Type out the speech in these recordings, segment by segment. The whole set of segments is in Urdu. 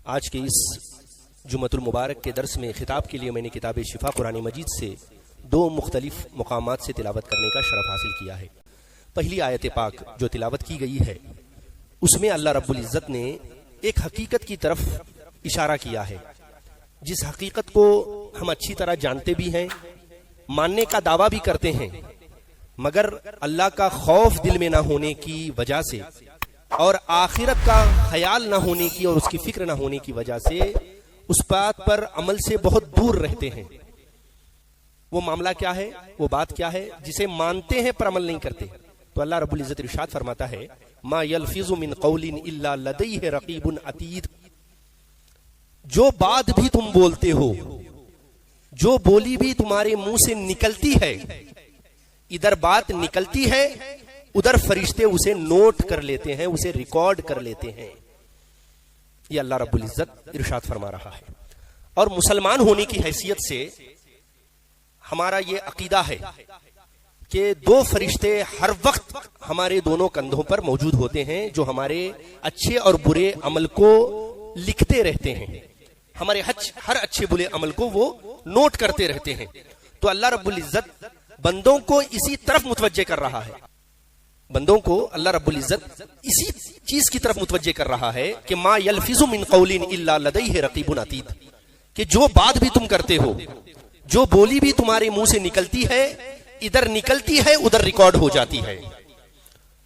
آج کے اس جمعۃ المبارک کے درس میں خطاب کے لیے میں نے کتاب شفا قرآن مجید سے دو مختلف مقامات سے تلاوت کرنے کا شرف حاصل کیا ہے۔ پہلی آیت پاک جو تلاوت کی گئی ہے اس میں اللہ رب العزت نے ایک حقیقت کی طرف اشارہ کیا ہے، جس حقیقت کو ہم اچھی طرح جانتے بھی ہیں، ماننے کا دعویٰ بھی کرتے ہیں، مگر اللہ کا خوف دل میں نہ ہونے کی وجہ سے اور آخرت کا خیال نہ ہونے کی اور اس کی فکر نہ ہونے کی وجہ سے اس بات پر عمل سے بہت دور رہتے ہیں۔ وہ معاملہ کیا ہے، وہ بات کیا ہے جسے مانتے ہیں پر عمل نہیں کرتے؟ تو اللہ رب العزت ارشاد فرماتا ہے ما یلفظ من قول الا لدیہ رقیب عتید، جو بات بھی تم بولتے ہو، جو بولی بھی تمہارے منہ سے نکلتی ہے، ادھر بات نکلتی ہے ادھر فرشتے اسے نوٹ کر لیتے ہیں، اسے ریکارڈ کر لیتے ہیں۔ یہ اللہ رب العزت ارشاد فرما رہا ہے۔ اور مسلمان ہونے کی حیثیت سے ہمارا یہ عقیدہ ہے کہ دو فرشتے ہر وقت ہمارے دونوں کندھوں پر موجود ہوتے ہیں، جو ہمارے اچھے اور برے عمل کو لکھتے رہتے ہیں، ہمارے ہر اچھے برے عمل کو وہ نوٹ کرتے رہتے ہیں۔ تو اللہ رب العزت بندوں کو اسی طرف متوجہ کر رہا ہے، بندوں کو اللہ رب العزت اسی چیز کی طرف متوجہ کر رہا ہے کہ ما یلفظ من قول الا لدیہ رقیب عتید، کہ جو بات بھی تم کرتے ہو، جو بولی بھی تمہارے منہ سے نکلتی ہے، ادھر نکلتی ہے ادھر ریکارڈ ہو جاتی ہے۔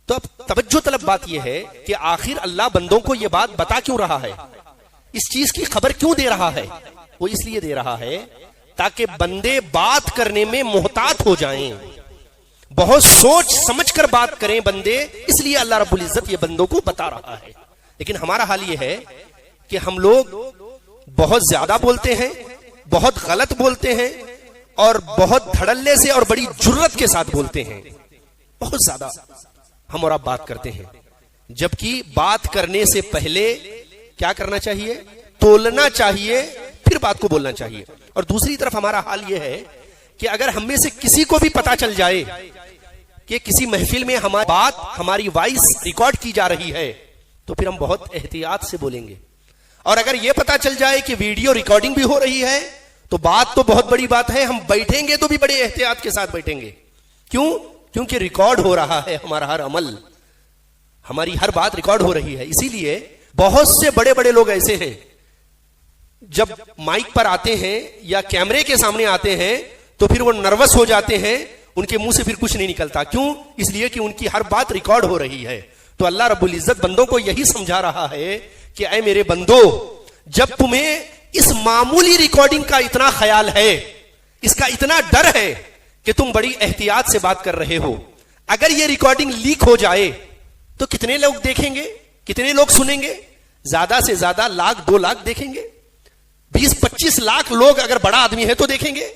تو اب توجہ طلب بات یہ ہے کہ آخر اللہ بندوں کو یہ بات بتا کیوں رہا ہے، اس چیز کی خبر کیوں دے رہا ہے؟ وہ اس لیے دے رہا ہے تاکہ بندے بات کرنے میں محتاط ہو جائیں، بہت سوچ سمجھ کر بات کریں بندے، اس لیے اللہ رب العزت یہ بندوں کو بتا رہا ہے۔ لیکن ہمارا حال یہ ہے کہ ہم لوگ بہت زیادہ بولتے ہیں، بہت غلط بولتے ہیں، اور بہت دھڑلے سے اور بڑی جرت کے ساتھ بولتے ہیں، بہت زیادہ ہم اور آپ بات کرتے ہیں، جبکہ بات کرنے سے پہلے کیا کرنا چاہیے؟ تولنا چاہیے، پھر بات کو بولنا چاہیے۔ اور دوسری طرف ہمارا حال یہ ہے کہ اگر ہم میں سے کسی کو بھی پتا چل جائے کہ کسی محفل میں ہماری بات، ہماری وائس ریکارڈ کی جا رہی ہے، تو پھر ہم بہت احتیاط سے بولیں گے۔ اور اگر یہ پتا چل جائے کہ ویڈیو ریکارڈنگ بھی ہو رہی ہے تو بات تو بہت بڑی بات ہے، ہم بیٹھیں گے تو بھی بڑے احتیاط کے ساتھ بیٹھیں گے۔ کیوں؟ کیونکہ ریکارڈ ہو رہا ہے، ہمارا ہر عمل، ہماری ہر بات ریکارڈ ہو رہی ہے۔ اسی لیے بہت سے بڑے بڑے لوگ ایسے ہیں، جب مائک پر آتے ہیں یا کیمرے کے سامنے آتے ہیں تو پھر وہ نروس ہو جاتے ہیں، ان کے منہ سے پھر کچھ نہیں نکلتا۔ کیوں؟ اس لیے کہ ان کی ہر بات ریکارڈ ہو رہی ہے۔ تو اللہ رب العزت بندوں کو یہی سمجھا رہا ہے کہ اے میرے بندو، جب تمہیں اس معمولی ریکارڈنگ کا اتنا خیال ہے، اس کا اتنا ڈر ہے کہ تم بڑی احتیاط سے بات کر رہے ہو، اگر یہ ریکارڈنگ لیک ہو جائے تو کتنے لوگ دیکھیں گے، کتنے لوگ سنیں گے؟ زیادہ سے زیادہ 1,00,000 2,00,000 دیکھیں گے، 20-25 لاکھ لوگ اگر بڑا آدمی ہے تو دیکھیں گے،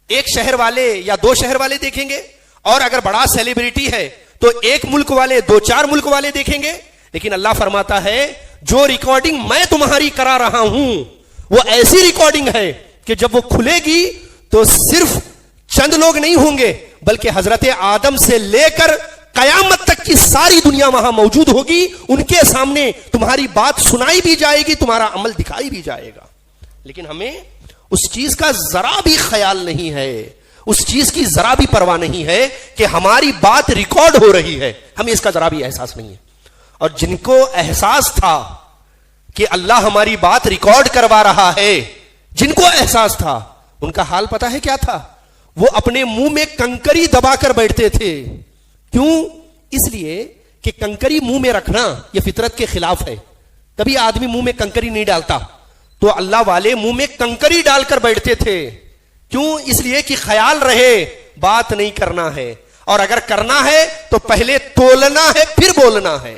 ایک شہر والے یا 2 شہر والے دیکھیں گے، اور اگر بڑا سیلیبریٹی ہے تو 1 ملک والے 2-4 ملک والے دیکھیں گے۔ لیکن اللہ فرماتا ہے جو ریکارڈنگ میں تمہاری کرا رہا ہوں وہ ایسی ریکارڈنگ ہے کہ جب وہ کھلے گی تو صرف چند لوگ نہیں ہوں گے، بلکہ حضرت آدم سے لے کر قیامت تک کی ساری دنیا وہاں موجود ہوگی، ان کے سامنے تمہاری بات سنائی بھی جائے گی، تمہارا عمل دکھائی بھی جائے گا۔ لیکن ہمیں اس چیز کا ذرا بھی خیال نہیں ہے، اس چیز کی ذرا بھی پرواہ نہیں ہے کہ ہماری بات ریکارڈ ہو رہی ہے، ہمیں اس کا ذرا بھی احساس نہیں ہے۔ اور جن کو احساس تھا کہ اللہ ہماری بات ریکارڈ کروا رہا ہے، جن کو احساس تھا، ان کا حال پتہ ہے کیا تھا؟ وہ اپنے منہ میں کنکری دبا کر بیٹھتے تھے۔ کیوں؟ اس لیے کہ کنکری منہ میں رکھنا یہ فطرت کے خلاف ہے، کبھی آدمی منہ میں کنکری نہیں ڈالتا، تو اللہ والے منہ میں کنکری ڈال کر بیٹھتے تھے۔ کیوں؟ اس لیے کہ خیال رہے بات نہیں کرنا ہے، اور اگر کرنا ہے تو پہلے تولنا ہے پھر بولنا ہے۔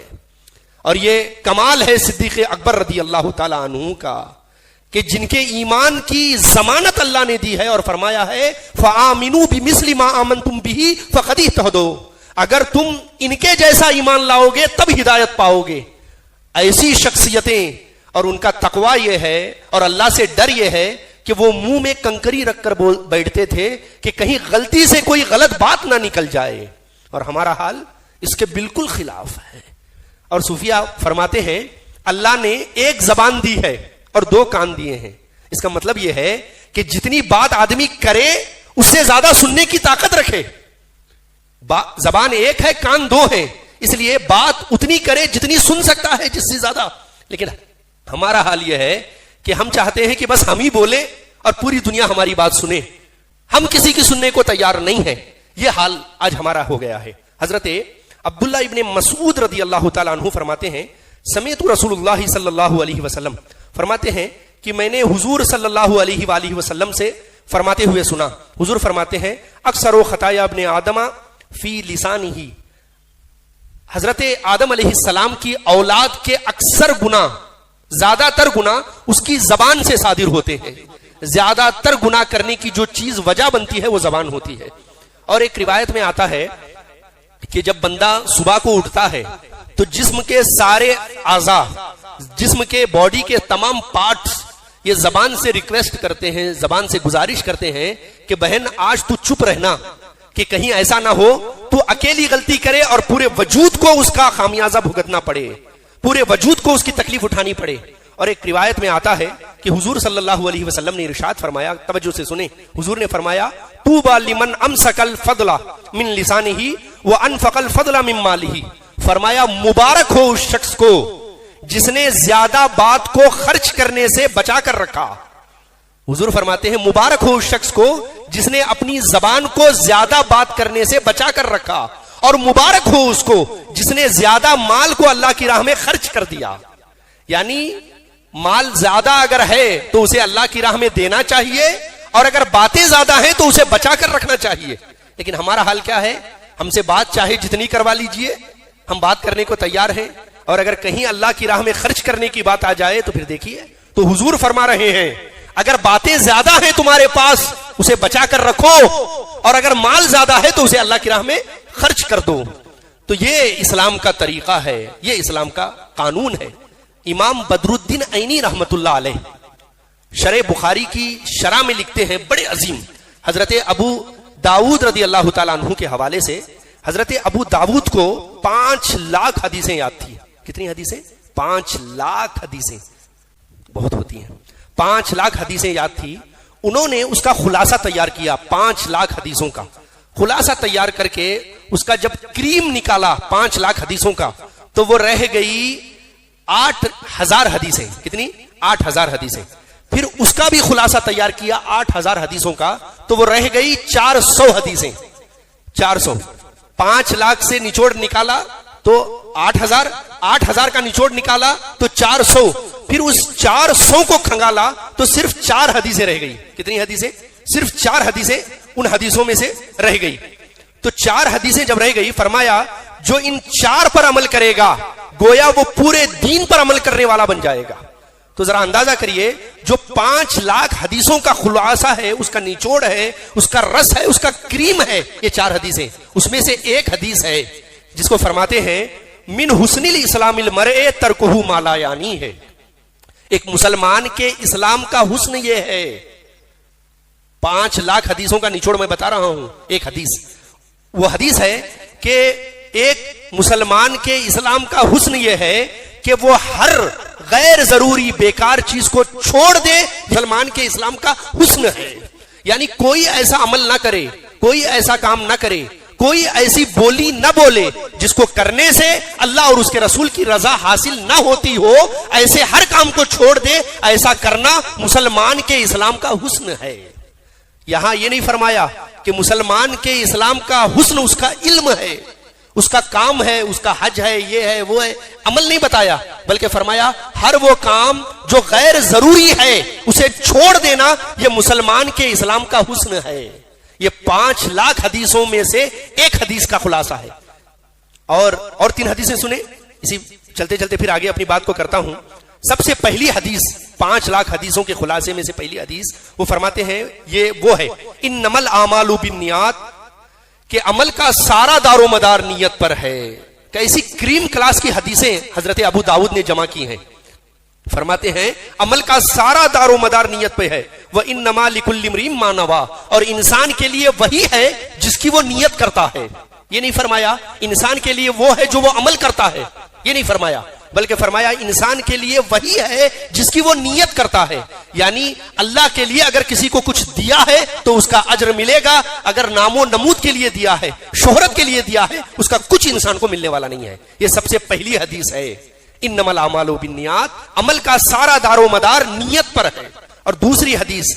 اور یہ کمال ہے صدیق اکبر رضی اللہ تعالی عنہ کا کہ جن کے ایمان کی ضمانت اللہ نے دی ہے اور فرمایا ہے فآمنوا بمثل ما آمنتم به فقد اهتدوا، اگر تم ان کے جیسا ایمان لاؤ گے تب ہدایت پاؤ گے۔ ایسی شخصیتیں اور ان کا تقوی یہ ہے اور اللہ سے ڈر یہ ہے کہ وہ منہ میں کنکری رکھ کر بیٹھتے تھے کہ کہیں غلطی سے کوئی غلط بات نہ نکل جائے، اور ہمارا حال اس کے بالکل خلاف ہے۔ اور صوفیہ فرماتے ہیں اللہ نے ایک زبان دی ہے، اور 2 کان دیے ہیں. اس کا مطلب یہ ہے کہ جتنی بات آدمی کرے اس سے زیادہ سننے کی طاقت رکھے. زبان ایک ہے، کان 2 ہیں، اس لیے بات اتنی کرے جتنی سن سکتا ہے، جس سے زیادہ. لیکن ہمارا حال یہ ہے کہ ہم چاہتے ہیں کہ بس ہم ہی بولیں اور پوری دنیا ہماری بات سنے، ہم کسی کی سننے کو تیار نہیں ہیں. یہ حال آج ہمارا ہو گیا ہے. حضرت عبداللہ ابن مسعود رضی اللہ تعالیٰ عنہ فرماتے ہیں سمیت رسول اللہ صلی اللہ علیہ وسلم، فرماتے ہیں کہ میں نے حضور صلی اللہ علیہ وآلہ وسلم سے فرماتے ہوئے سنا. حضور فرماتے ہیں اکثر و خطایا ابن آدم فی لسانہ، حضرت آدم علیہ السلام کی اولاد کے اکثر گناہ، زیادہ تر گناہ اس کی زبان سے صادر ہوتے ہیں. زیادہ تر گناہ کرنے کی جو چیز وجہ بنتی ہے وہ زبان ہوتی ہے. اور ایک روایت میں آتا ہے کہ جب بندہ صبح کو اٹھتا ہے تو جسم کے سارے اعضاء، جسم کے باڈی کے تمام پارٹس یہ زبان سے ریکویسٹ کرتے ہیں، زبان سے گزارش کرتے ہیں کہ بہن آج تو چپ رہنا، کہ کہیں ایسا نہ ہو تو اکیلی غلطی کرے اور پورے وجود کو اس کا خامیازہ بھگتنا پڑے، پورے وجود کو اس کی تکلیف اٹھانی پڑے. اور ایک روایت میں آتا ہے کہ حضور صلی اللہ علیہ وسلم نے ارشاد فرمایا، توجہ سے سنیں، حضور نے فرمایا طوبی لمن امسک الفضل من لسانہ وانفق الفضل من مالہ، فرمایا مبارک ہو اس شخص کو جس نے زیادہ بات کو خرچ کرنے سے بچا کر رکھا. حضور فرماتے ہیں مبارک ہو اس شخص کو جس نے اپنی زبان کو زیادہ بات کرنے سے بچا کر رکھا، اور مبارک ہو اس کو جس نے زیادہ مال کو اللہ کی راہ میں خرچ کر دیا. یعنی مال زیادہ اگر ہے تو اسے اللہ کی راہ میں دینا چاہیے، اور اگر باتیں زیادہ ہیں تو اسے بچا کر رکھنا چاہیے. لیکن ہمارا حال کیا ہے؟ ہم سے بات چاہے جتنی کروا لیجئے، ہم بات کرنے کو تیار ہیں، اور اگر کہیں اللہ کی راہ میں خرچ کرنے کی بات آ جائے تو پھر دیکھیے. تو حضور فرما رہے ہیں اگر باتیں زیادہ ہیں تمہارے پاس اسے بچا کر رکھو، اور اگر مال زیادہ ہے تو اسے اللہ کی راہ میں خرچ کر دو. تو یہ اسلام کا طریقہ ہے، یہ اسلام کا قانون ہے. امام بدر الدین عینی رحمت اللہ علیہ شرح بخاری کی شرح میں لکھتے ہیں بڑے عظیم، حضرت ابو داود رضی اللہ تعالیٰ عنہ کے حوالے سے، حضرت ابو داود کو 5 لاکھ حدیثیں یاد تھی. کتنی حدیثیں؟ 5 لاکھ حدیثیں، بہت ہوتی ہیں. 5 لاکھ حدیثیں یاد تھی. انہوں نے اس کا خلاصہ تیار کیا، 5 لاکھ حدیثوں کا خلاصہ تیار کر کے اس کا جب کریم نکالا 5 لاکھ حدیثوں کا، تو وہ رہ گئی 8,000 حدیثیں. کتنی؟ 8,000 حدیثیں. پھر اس کا بھی خلاصہ تیار کیا 8,000 حدیثوں کا، تو وہ رہ گئی 400 حدیثیں. 400 5 لاکھ سے نچوڑ نکالا تو 8,000 کا نچوڑ نکالا تو 400. پھر اس 400 کو کھنگالا تو صرف 4 حدیثیں رہ گئی. کتنی حدیثیں؟ صرف 4 حدیثیں ان حدیثوں میں سے رہ گئی. تو 4 حدیثیں جب رہ گئی، فرمایا جو ان 4 پر عمل کرے گا گویا وہ پورے دین پر عمل کرنے والا بن جائے گا. تو ذرا اندازہ کریے، جو 5 لاکھ حدیثوں کا خلاصہ ہے، اس کا نچوڑ ہے، اس کا رس ہے، اس کا کریم ہے یہ 4 حدیثیں. اس میں سے ایک حدیث ہے جس کو فرماتے ہیں من حسن الاسلام المرء ترکہ ما لا یعنی ہے. ایک مسلمان کے اسلام کا حسن یہ ہے. 5 لاکھ حدیثوں کا نچوڑ میں بتا رہا ہوں. ایک حدیث، وہ حدیث ہے کہ ایک مسلمان کے اسلام کا حسن یہ ہے کہ وہ ہر غیر ضروری بیکار چیز کو چھوڑ دے. مسلمان کے اسلام کا حسن ہے. یعنی کوئی ایسا عمل نہ کرے، کوئی ایسا کام نہ کرے، کوئی ایسی بولی نہ بولے جس کو کرنے سے اللہ اور اس کے رسول کی رضا حاصل نہ ہوتی ہو. ایسے ہر کام کو چھوڑ دے. ایسا کرنا مسلمان کے اسلام کا حسن ہے. یہاں یہ نہیں فرمایا کہ مسلمان کے اسلام کا حسن اس کا علم ہے، اس کا کام ہے، اس کا حج ہے، یہ ہے وہ ہے، عمل نہیں بتایا، بلکہ فرمایا ہر وہ کام جو غیر ضروری ہے اسے چھوڑ دینا یہ مسلمان کے اسلام کا حسن ہے. یہ 5 لاکھ حدیثوں میں سے ایک حدیث کا خلاصہ ہے. اور 3 حدیثیں سنیں، اسی چلتے چلتے پھر آگے اپنی بات کو کرتا ہوں. سب سے پہلی حدیث 5 لاکھ حدیثوں کے خلاصے میں سے پہلی حدیث وہ فرماتے ہیں، یہ وہ ہے انما الاعمال بالنیات، کہ عمل کا سارا دار و مدار نیت پر ہے. کیسی کریم کلاس کی حدیثیں حضرت ابو داود نے جمع کی ہیں. فرماتے ہیں عمل کا سارا دار و مدار نیت پہ ہے. وَإِنَّمَا لِكُلِّ امْرِئٍ مَّا نَوَىٰ، اور انسان کے لیے وہی ہے جس کی وہ نیت کرتا ہے. یہ نہیں فرمایا انسان کے لیے وہ ہے جو وہ عمل کرتا ہے، یہ نہیں فرمایا. بلکہ فرمایا انسان کے لیے وہی ہے جس کی وہ نیت کرتا ہے. یعنی اللہ کے لیے اگر کسی کو کچھ دیا ہے تو اس کا اجر ملے گا, اگر نام و نمود کے لیے دیا ہے, شہرت کے لیے دیا ہے, اس کا کچھ انسان کو ملنے والا نہیں ہے. یہ سب سے پہلی حدیث ہے, انما الاعمال بالنیات, عمل کا سارا دار و مدار نیت پر ہے. اور دوسری حدیث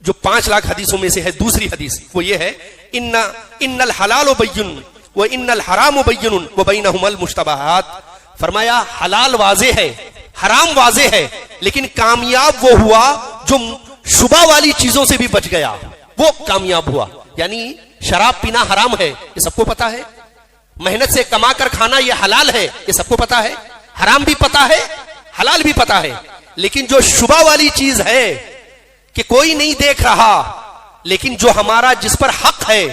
جو 5 لاکھ حدیثوں میں سے ہے, دوسری حدیث وہ یہ ہے, ان الحلال بین و ان الحرام بین و بینہما المشتبہات. فرمایا حلال واضح ہے, حرام واضح ہے, لیکن کامیاب وہ ہوا جو شبہ والی چیزوں سے بھی بچ گیا, وہ کامیاب ہوا. یعنی شراب پینا حرام ہے, یہ سب کو پتا ہے. محنت سے کما کر کھانا یہ حلال ہے, یہ سب کو پتا ہے. حرام بھی پتا ہے, حلال بھی پتا ہے. لیکن جو شبہ والی چیز ہے کہ کوئی نہیں دیکھ رہا, لیکن جو ہمارا جس پر حق ہے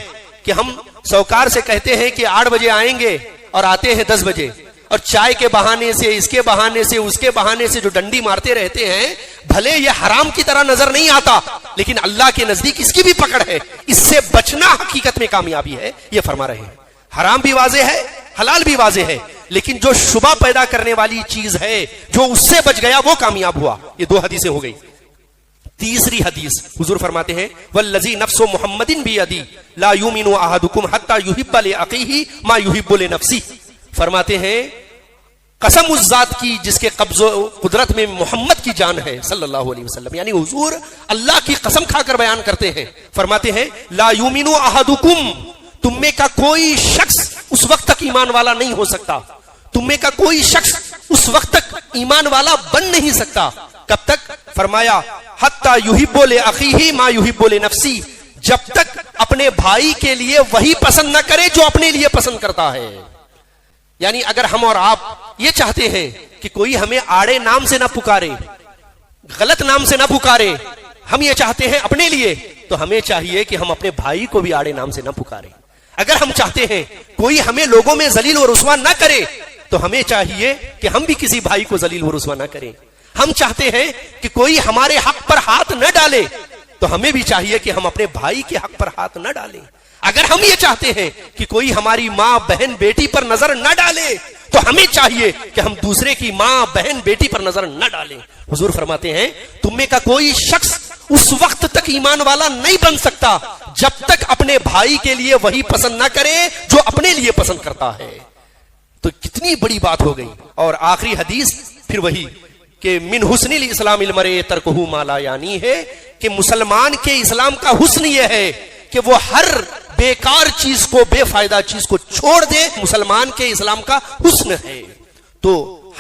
کہ ہم سوکار سے کہتے ہیں کہ 8 بجے آئیں گے اور آتے ہیں 10 بجے, اور چائے کے بہانے سے, اس کے بہانے سے, اس کے بہانے سے جو ڈنڈی مارتے رہتے ہیں, بھلے یہ حرام کی طرح نظر نہیں آتا, لیکن اللہ کے نزدیک اس کی بھی پکڑ ہے. اس سے بچنا حقیقت میں کامیابی ہے, یہ فرما رہے ہیں. حرام بھی واضح ہے, حلال بھی واضح ہے, لیکن جو شبہ پیدا کرنے والی چیز ہے, جو اس سے بچ گیا, وہ کامیاب ہوا. یہ 2 حدیثیں ہو گئی. تیسری حدیث حضور فرماتے ہیں, والذی نفس محمد بیدی لا یؤمن احدکم حتی یحب لاخیہ ما یحب لنفسہ. فرماتے ہیں قسم اس ذات کی جس کے قبض و قدرت میں محمد کی جان ہے صلی اللہ علیہ وسلم. یعنی حضور اللہ کی قسم کھا کر بیان کرتے ہیں. فرماتے ہیں لا یؤمن احدکم, تم میں کا کوئی شخص اس وقت تک ایمان والا نہیں ہو سکتا, تم میں کا کوئی شخص اس وقت تک ایمان والا بن نہیں سکتا. کب تک؟ فرمایا حتی یحب لاخیہ ما یحب لنفسہ, جب تک اپنے بھائی کے لیے وہی پسند نہ کرے جو اپنے لیے پسند کرتا ہے. یعنی اگر ہم اور آپ یہ چاہتے ہیں کہ کوئی ہمیں آڑے نام سے نہ پکارے, غلط نام سے نہ پکارے, ہم یہ چاہتے ہیں اپنے لیے, تو ہمیں چاہیے کہ ہم اپنے بھائی کو بھی آڑے نام سے نہ پکارے. اگر ہم چاہتے ہیں کوئی ہمیں لوگوں میں ذلیل و رسوا نہ کرے, تو ہمیں چاہیے کہ ہم بھی کسی بھائی کو ذلیل و رسوا نہ کریں. ہم چاہتے ہیں کہ کوئی ہمارے حق پر ہاتھ نہ ڈالے, تو ہمیں بھی چاہیے کہ ہم اپنے بھائی کے حق پر ہاتھ نہ ڈالیں. اگر ہم یہ چاہتے ہیں کہ کوئی ہماری ماں بہن بیٹی پر نظر نہ ڈالے, تو ہمیں چاہیے کہ ہم دوسرے کی ماں بہن بیٹی پر نظر نہ ڈالیں. حضور فرماتے ہیں تم میں کا کوئی شخص اس وقت تک ایمان والا نہیں بن سکتا جب تک اپنے بھائی کے لیے وہی پسند نہ کرے جو اپنے لیے پسند کرتا ہے. تو کتنی بڑی بات ہو گئی. اور آخری حدیث پھر وہی کہ من حسن الاسلام المرء ترکہ ما لا یعنی ہے, کہ مسلمان کے اسلام کا حسن یہ ہے کہ وہ ہر بیکار چیز کو, بے فائدہ چیز کو چھوڑ دے. مسلمان کے اسلام کا حسن ہے. تو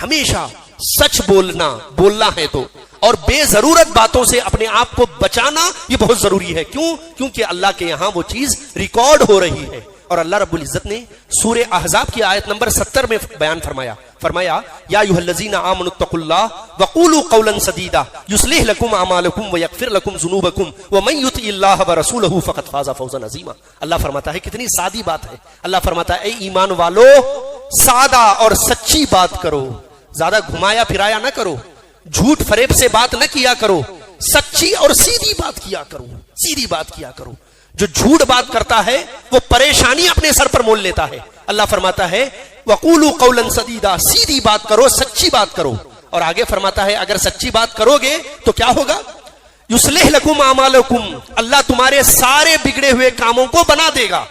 ہمیشہ سچ بولنا ہے تو, اور بے ضرورت باتوں سے اپنے آپ کو بچانا یہ بہت ضروری ہے. کیوں؟ کیونکہ اللہ کے یہاں وہ چیز ریکارڈ ہو رہی ہے. اور اللہ رب العزت نے سورہ احزاب کی آیت نمبر 70 میں بیان فرمایا یا ایھا الذین آمنوا اتقوا اللہ وقولوا قولا سدیدا یصلح لکم اعمالکم ویغفر لکم ذنوبکم ومن یطع اللہ ورسولہ فقد فاز فوزا عظیما. اللہ فرماتا ہے کتنی سادی بات ہے. اللہ فرماتا ہے اے ایمان والو, سادہ اور سچی بات کرو, زیادہ گھمایا پھرایا نہ کرو, جھوٹ فریب سے بات نہ کیا کرو, سچی اور سیدھی بات کیا کرو, سیدھی بات کیا کرو. جو جھوٹ بات کرتا ہے وہ پریشانی اپنے سر پر مول لیتا ہے. اللہ فرماتا ہے وقولوا قولا سدیدا, سیدھی بات کرو, سچی بات کرو. اور آگے فرماتا ہے اگر سچی بات کرو گے تو کیا ہوگا؟ یصلح لکم اعمالکم, اللہ تمہارے سارے بگڑے ہوئے کاموں کو بنا دے گا,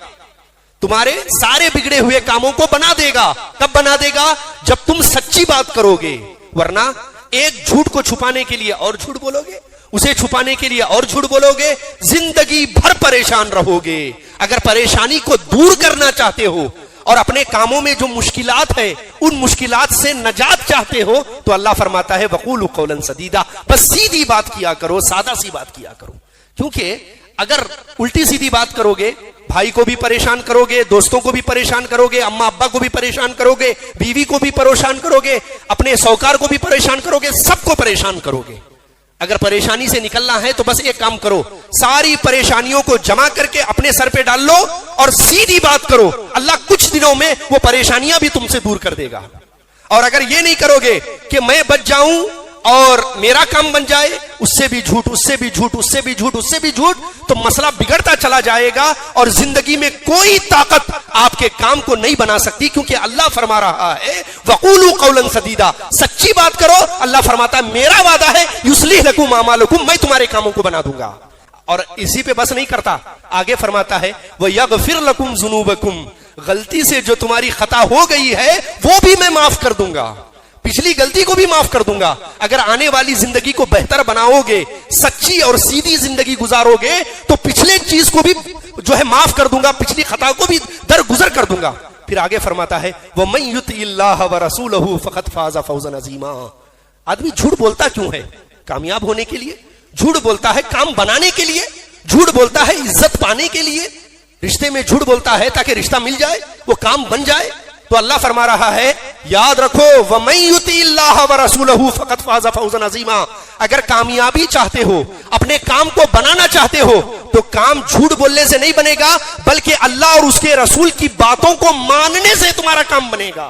تمہارے سارے بگڑے ہوئے کاموں کو بنا دے گا. کب بنا دے گا؟ جب تم سچی بات کرو گے. ورنہ ایک جھوٹ کو چھپانے کے لیے اور جھوٹ بولو گے, اسے چھپانے کے لیے اور جھوٹ بولو گے, زندگی بھر پریشان رہو گے. اگر پریشانی کو دور کرنا چاہتے ہو اور اپنے کاموں میں جو مشکلات ہے ان مشکلات سے نجات چاہتے ہو, تو اللہ فرماتا ہے وقولوا قولا سدیدا, بس سیدھی بات کیا کرو, سادہ سی بات کیا کرو. کیونکہ اگر الٹی سیدھی بات کرو گے, بھائی کو بھی پریشان کرو گے, دوستوں کو بھی پریشان کرو گے, اماں ابا کو بھی پریشان کرو گے, بیوی کو بھی پریشان کرو گے, اپنے سوکار کو بھی پریشان کرو گے, سب کو پریشان کرو گے. اگر پریشانی سے نکلنا ہے تو بس ایک کام کرو, ساری پریشانیوں کو جمع کر کے اپنے سر پہ ڈال لو اور سیدھی بات کرو. اللہ کچھ دنوں میں وہ پریشانیاں بھی تم سے دور کر دے گا. اور اگر یہ نہیں کرو گے کہ میں بچ جاؤں اور میرا کام بن جائے، اس سے بھی جھوٹ، اس سے بھی جھوٹ، اس سے بھی جھوٹ، اس سے بھی جھوٹ، تو مسئلہ بگڑتا چلا جائے گا اور زندگی میں کوئی طاقت آپ کے کام کو نہیں بنا سکتی، کیونکہ اللہ فرما رہا ہے وَقُولُوا قَوْلًا سَدِيدًا، سچی بات کرو۔ اللہ فرماتا ہے میرا وعدہ ہے یُصْلِحْ لَكُمْ أَعْمَالَكُمْ، میں تمہارے کاموں کو بنا دوں گا۔ اور اسی پہ بس نہیں کرتا، آگے فرماتا ہے وَيَغْفِرْ لَكُمْ ذُنُوبَكُمْ، غلطی سے جو تمہاری خطا ہو گئی ہے وہ بھی میں معاف کر دوں گا، پچھلی غلطی کو بھی معاف کر دوں گا۔ اگر آنے والی زندگی کو بہتر بناؤ گے، سچی اور سیدھی زندگی گزارو گے، تو پچھلے چیز کو بھی جو ہے معاف کر دوں گا، پچھلی خطا کو بھی درگزر کر دوں گا۔ پھر آگے فرماتا ہے وَمَن يُطِعِ اللَّهَ وَرَسُولَهُ فَقَدْ فَازَ فَوْزًا عَظِيمًا۔ آدمی جھوٹ بولتا کیوں ہے؟ کامیاب ہونے کے لیے جھوٹ بولتا ہے، کام بنانے کے لیے جھوٹ بولتا ہے، عزت پانے کے لیے رشتے میں جھوٹ بولتا ہے تاکہ رشتہ مل جائے، وہ کام بن جائے۔ تو اللہ فرما رہا ہے یاد رکھو وَمَن يُطِعِ اللَّهَ وَرَسُولَهُ فَقَدْ فَازَ فَوْزًا عَظِيمًا۔ اگر کامیابی چاہتے ہو، اپنے کام کو بنانا چاہتے ہو، تو کام جھوٹ بولنے سے نہیں بنے گا، بلکہ اللہ اور اس کے رسول کی باتوں کو ماننے سے تمہارا کام بنے گا۔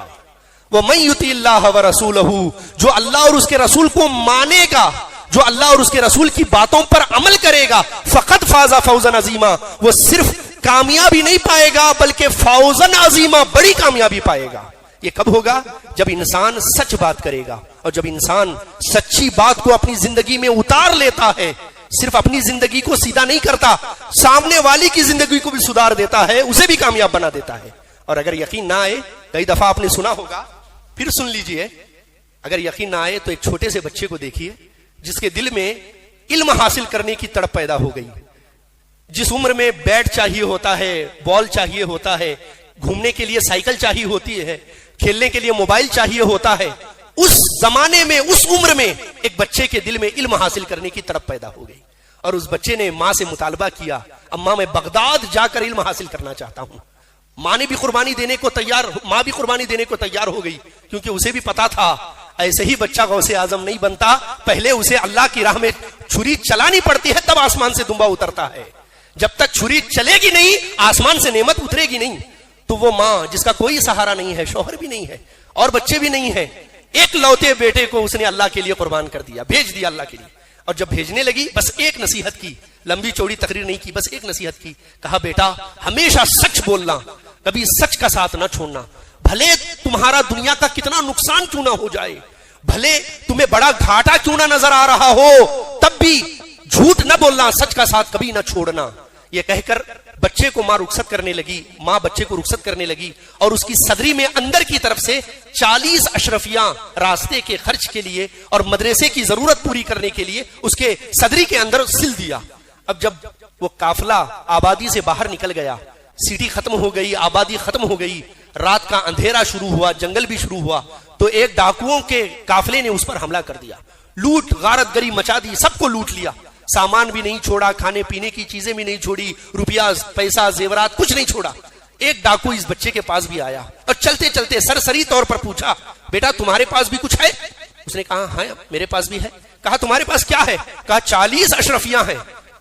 وَمَن يُطِعِ اللَّهَ وَرَسُولَهُ، جو اللہ اور اس کے رسول کو مانے گا، جو اللہ اور اس کے رسول کی باتوں پر عمل کرے گا، فقط فازا فوزن عظیما، وہ صرف کامیابی نہیں پائے گا بلکہ فوزن عظیما، بڑی کامیابی پائے گا۔ یہ کب ہوگا؟ جب انسان سچ بات کرے گا، اور جب انسان سچی بات کو اپنی زندگی میں اتار لیتا ہے، صرف اپنی زندگی کو سیدھا نہیں کرتا، سامنے والی کی زندگی کو بھی سدھار دیتا ہے، اسے بھی کامیاب بنا دیتا ہے۔ اور اگر یقین نہ آئے، کئی دفعہ آپ نے سنا ہوگا، پھر سن لیجئے، اگر یقین نہ آئے تو ایک چھوٹے سے بچے کو دیکھیے جس کے دل میں علم حاصل کرنے کی تڑپ پیدا ہو گئی، جس عمر میں بیٹ چاہیے ہوتا ہے، بال چاہیے ہوتا ہے، گھومنے کے لیے سائیکل چاہیے ہوتی ہے، کھیلنے کے لیے موبائل چاہیے ہوتا ہے، اس زمانے میں، اس عمر میں ایک بچے کے دل میں علم حاصل کرنے کی تڑپ پیدا ہو گئی، اور اس بچے نے ماں سے مطالبہ کیا، اماں میں بغداد جا کر علم حاصل کرنا چاہتا ہوں۔ ماں نے بھی قربانی دینے کو تیار، ماں بھی قربانی دینے کو تیار ہو گئی، کیونکہ اسے بھی پتا تھا ایسے ہی بچہ غوث اعظم نہیں بنتا، پہلے اسے اللہ کی راہ میں چھری چلانی پڑتی ہے، تب آسمان سے دمبا اترتا ہے، جب تک چھری چلے گی نہیں آسمان سے نعمت اترے گی نہیں۔ تو وہ ماں جس کا کوئی سہارا نہیں ہے، شوہر بھی نہیں ہے اور بچے بھی نہیں ہیں، ایک لوتے بیٹے کو اس نے اللہ کے لیے قربان کر دیا، بھیج دیا اللہ کے لیے۔ اور جب بھیجنے لگی بس ایک نصیحت کی، لمبی چوڑی تقریر نہیں کی، بس ایک نصیحت کی، کہا بیٹا ہمیشہ سچ بولنا، کبھی سچ کا ساتھ نہ چھوڑنا، بھلے تمہارا دنیا کا کتنا نقصان کیوں نہ ہو جائے، بھلے تمہیں بڑا گھاٹا کیوں نہ نظر آ رہا ہو، تب بھی جھوٹ نہ بولنا، سچ کا ساتھ کبھی نہ چھوڑنا۔ یہ کہہ کر بچے کو ماں رخصت کرنے لگی، ماں بچے کو رخصت کرنے لگی، اور اس کی صدری میں اندر کی طرف سے 40 اشرفیاں راستے کے خرچ کے لیے اور مدرسے کی ضرورت پوری کرنے کے لیے اس کے صدری کے اندر سل دیا۔ اب جب وہ قافلہ آبادی سے باہر نکل گیا، سٹی ختم ہو گئی، آبادی ختم ہو گئی، رات کا اندھیرا شروع ہوا، جنگل بھی شروع ہوا، تو ایک ڈاکوؤں کے قافلے نے اس پر حملہ کر دیا، لوٹ غارت گری مچا دی، سب کو لوٹ لیا، سامان بھی نہیں چھوڑا، کھانے پینے کی چیزیں بھی نہیں چھوڑی، روپیہ پیسہ زیورات کچھ نہیں چھوڑا۔ ایک ڈاکو اس بچے کے پاس بھی آیا اور چلتے چلتے سرسری طور پر پوچھا بیٹا تمہارے پاس بھی کچھ ہے؟ اس نے کہا ہاں میرے پاس بھی ہے۔ کہا تمہارے پاس کیا ہے؟ کہا 40 اشرفیاں ہیں۔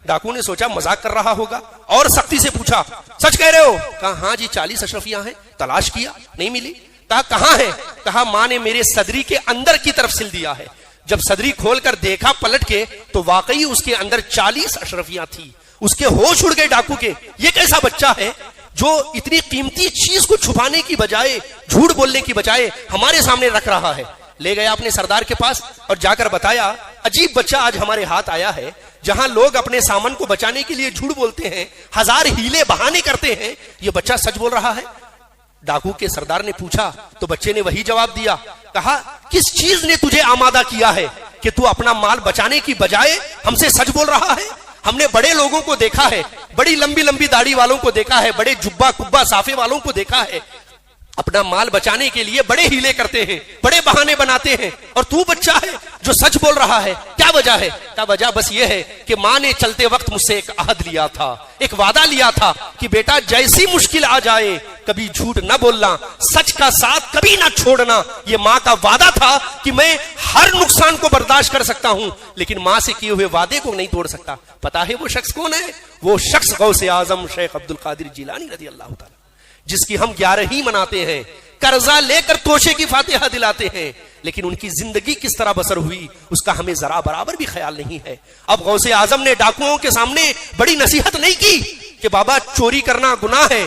ڈاکو نے سوچا مذاق کر رہا ہوگا اور سختی سے پوچھا سچ کہہ رہے ہو؟ کہا ہاں جی 40 اشرفیاں ہیں۔ تلاش کیا نہیں ملی۔ کہا کہاں ہے؟ کہا ماں نے میرے صدری کے اندر کی طرف سل دیا ہے۔ جب صدری کھول کر دیکھا پلٹ کے تو واقعی اس کے اندر 40 اشرفیاں تھی۔ اس کے ہوش اڑ گئے ڈاکو کے، یہ کیسا بچہ ہے جو اتنی قیمتی چیز کو چھپانے کی بجائے، جھوٹ بولنے کی بجائے ہمارے سامنے رکھ رہا ہے۔ لے گیا اپنے سردار کے پاس اور جا کر بتایا عجیب بچہ آج ہمارے ہاتھ آیا ہے، جہاں لوگ اپنے سامان کو بچانے کے لیے جھوٹ بولتے ہیں، ہزار ہیلے بہانے کرتے ہیں، یہ بچہ سچ بول رہا ہے۔ ڈاکو کے سردار نے پوچھا تو بچے نے وہی جواب دیا۔ کہا کس چیز نے تجھے آمادہ کیا ہے کہ تو اپنا مال بچانے کی بجائے ہم سے سچ بول رہا ہے؟ ہم نے بڑے لوگوں کو دیکھا ہے، بڑی لمبی لمبی داڑھی والوں کو دیکھا ہے، بڑے جبہ کبا صافے والوں کو دیکھا ہے، اپنا مال بچانے کے لیے بڑے ہیلے کرتے ہیں، بڑے بہانے بناتے ہیں، اور تو بچہ ہے جو سچ بول رہا ہے۔ کیا وجہ ہے؟ کیا وجہ بس یہ ہے کہ ماں نے چلتے وقت مجھ سے ایک عہد لیا تھا، ایک وعدہ لیا تھا کہ بیٹا جیسی مشکل آ جائے کبھی جھوٹ نہ بولنا، سچ کا ساتھ کبھی نہ چھوڑنا۔ یہ ماں کا وعدہ تھا کہ میں ہر نقصان کو برداشت کر سکتا ہوں لیکن ماں سے کیے ہوئے وعدے کو نہیں توڑ سکتا۔ پتا ہے وہ شخص کون ہے؟ وہ شخص غوث اعظم شیخ عبد القادر جیلانی رضی اللہ تعالی۔ جس کی ہم 11 مناتے ہیں، قرضہ لے کر توشے کی فاتحہ دلاتے ہیں، لیکن ان کی زندگی کس طرح بسر ہوئی اس کا ہمیں ذرا برابر بھی خیال نہیں ہے۔ اب غوث اعظم نے ڈاکوؤں کے سامنے بڑی نصیحت نہیں کی کہ بابا چوری کرنا گناہ ہے،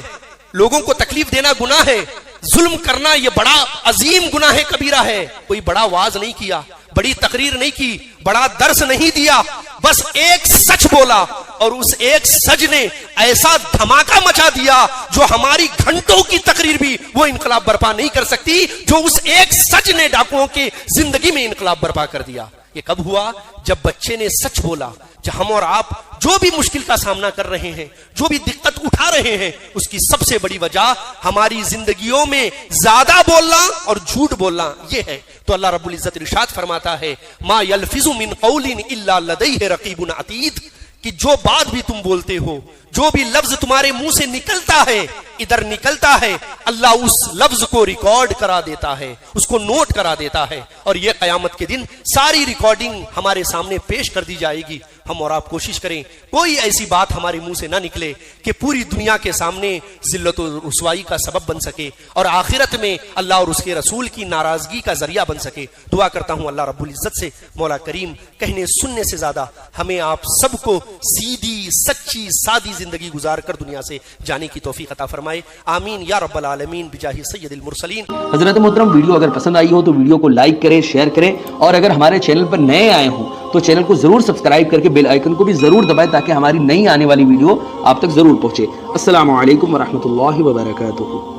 لوگوں کو تکلیف دینا گناہ ہے، ظلم کرنا یہ بڑا عظیم گناہ کبیرہ ہے، کوئی بڑا واز نہیں کیا، بڑی تقریر نہیں کی، بڑا درس نہیں دیا، بس ایک سچ بولا، اور اس ایک سچ نے ایسا دھماکہ مچا دیا جو ہماری گھنٹوں کی تقریر بھی وہ انقلاب برپا نہیں کر سکتی، جو اس ایک سچ نے ڈاکوؤں کی زندگی میں انقلاب برپا کر دیا۔ یہ کب ہوا؟ جب بچے نے سچ بولا۔ ہم اور آپ جو بھی مشکل کا سامنا کر رہے ہیں، جو بھی دقت اٹھا رہے ہیں، اس کی سب سے بڑی وجہ ہماری زندگیوں میں زیادہ بولنا اور جھوٹ بولنا یہ ہے۔ تو اللہ رب العزت ارشاد فرماتا ہے ما یلفظ من قول الا لدیہ رقیب عتید، کہ جو بات بھی تم بولتے ہو، جو بھی لفظ تمہارے منہ سے نکلتا ہے، ادھر نکلتا ہے، اللہ اس لفظ کو ریکارڈ کرا دیتا ہے، اس کو نوٹ کرا دیتا ہے، اور یہ قیامت کے دن ساری ریکارڈنگ ہمارے سامنے پیش کر دی جائے گی۔ ہم اور آپ کوشش کریں کوئی ایسی بات ہمارے منہ سے نہ نکلے کہ پوری دنیا کے سامنے ذلت و رسوائی کا سبب بن سکے اور آخرت میں اللہ اور اس کے رسول کی ناراضگی کا ذریعہ بن سکے۔ دعا کرتا ہوں اللہ رب العزت سے مولا کریم کہنے سننے سے زیادہ ہمیں آپ سب کو سیدھی سچی سادی زندگی گزار کر دنیا سے جانے کی توفیق عطا فرمائے، آمین یا رب العالمین بجاہ سید المرسلین۔ حضرت محترم، ویڈیو اگر پسند آئی ہو تو ویڈیو کو لائک کریں، شیئر کریں، اور اگر ہمارے چینل پر نئے آئے ہوں تو چینل کو ضرور سبسکرائب کر کے بیل آئیکن کو بھی ضرور دبائیں تاکہ ہماری نئی آنے والی ویڈیو آپ تک ضرور پہنچے۔ السلام علیکم ورحمۃ اللہ وبرکاتہ۔